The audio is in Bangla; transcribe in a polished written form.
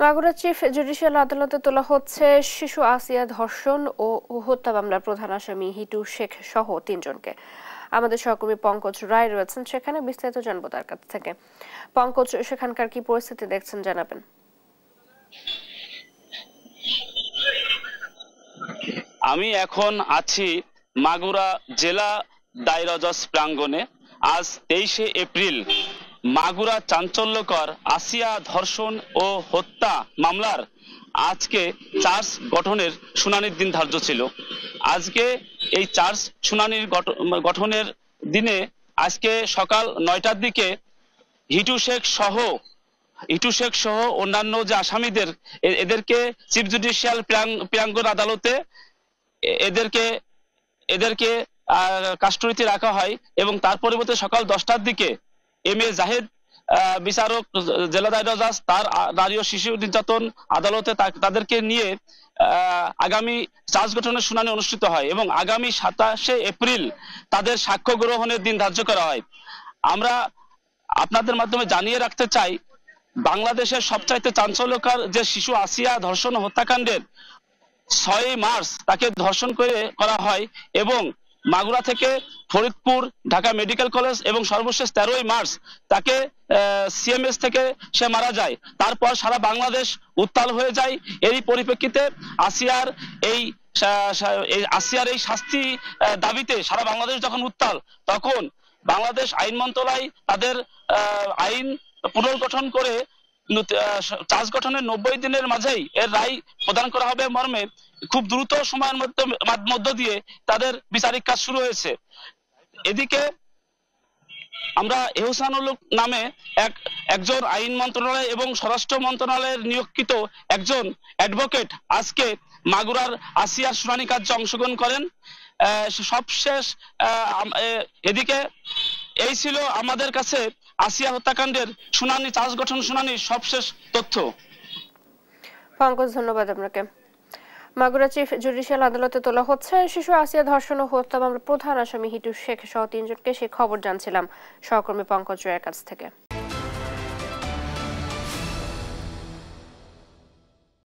মাগুরা চিফ জুডিশিয়াল আদালতে তোলা হচ্ছে শিশু আসিয়া ধর্ষণ ও হত্যা মামলার প্রধান আসামি হিটু শেখ সহ ৩ জনকে। আমাদের সহকর্মী পঙ্কজ রায় রয়েছেন সেখানে, বিস্তারিত জানবো তার কাছ থেকে। পঙ্কজ, সেখানকার কি পরিস্থিতি দেখছেন জানাবেন। আমি এখন আছি মাগুরা জেলা দায়রা জজ প্রাঙ্গণে। আজ 23শে এপ্রিল মাগুরা চাঞ্চল্যকর আসিয়া ধর্ষণ ও হত্যা মামলার আজকে চার্জ গঠনের শুনানির দিন ধার্য ছিল। আজকে এই চার্জ শুনানির গঠনের দিনে আজকে সকাল 9টার দিকে হিটু শেখ সহ অন্যান্য যে আসামিদের এদেরকে চিফ জুডিশিয়াল প্রাঙ্গণ আদালতে এদেরকে কাস্টডিতে রাখা হয় এবং তার পরিবর্তে সকাল 10টার দিকে এম.এ. জাহেদ বিচারক জেলা দায়রা জজ তার নারী ও শিশু নির্যাতন আদালতে তাদেরকে নিয়ে আগামী চার্জ গঠনের শুনানি অনুষ্ঠিত হয় এবং আগামী 27শে এপ্রিল তাদের সাক্ষ্য গ্রহণের দিন ধার্য করা হয়। আমরা আপনাদের মাধ্যমে জানিয়ে রাখতে চাই, বাংলাদেশের সবচাইতে চাঞ্চল্যকর যে শিশু আসিয়া ধর্ষণ হত্যাকাণ্ডের 6 মার্চ তাকে ধর্ষণ করা হয় এবং মাগুরা থেকে ফরিদপুর ঢাকা মেডিকেল কলেজ এবং সর্বশেষ 13ই মার্চ তাকে সিএমএস থেকে সে মারা যায়। তারপর সারা বাংলাদেশ উত্তাল হয়ে যায়। এরই পরিপ্রেক্ষিতে আসিয়ার এই শাস্তি দাবিতে সারা বাংলাদেশ যখন উত্তাল, তখন বাংলাদেশ আইন মন্ত্রণালয় তাদের আইন পুনর্গঠন করে চার্জ গঠনের 90 দিনের মাঝেই এর রায় প্রদান করা হবে মর্মে খুব দ্রুত সময়ের মধ্য দিয়ে তাদের বিচারিক কাজ শুরু হয়েছে। এদিকে আমরা এহসানুল নামে একজন আইন মন্ত্রণালয় এবং স্বরাষ্ট্র মন্ত্রণালয়ের নিয়োগকৃত একজন অ্যাডভোকেট আজকে মাগুরার আসিয়ার শুনানি কার্যে অংশগ্রহণ করেন। সবশেষ এদিকে এই ছিল আমাদের কাছে আসিয়া হত্যাকাণ্ডের শুনানি, চার্জ গঠন শুনানির সবশেষ তথ্য। পঙ্কজ, ধন্যবাদ আপনাকে। মাগুরা চিফ জুডিশিয়াল আদালতে তোলা হচ্ছে শিশু আসিয়া ধর্ষণ ও হত্যা মামলার প্রধান আসামি হিটু শেখ সহ 3 জনকে, সে খবর জানছিলাম সহকর্মী পঙ্কজ রায়ের কাছ থেকে।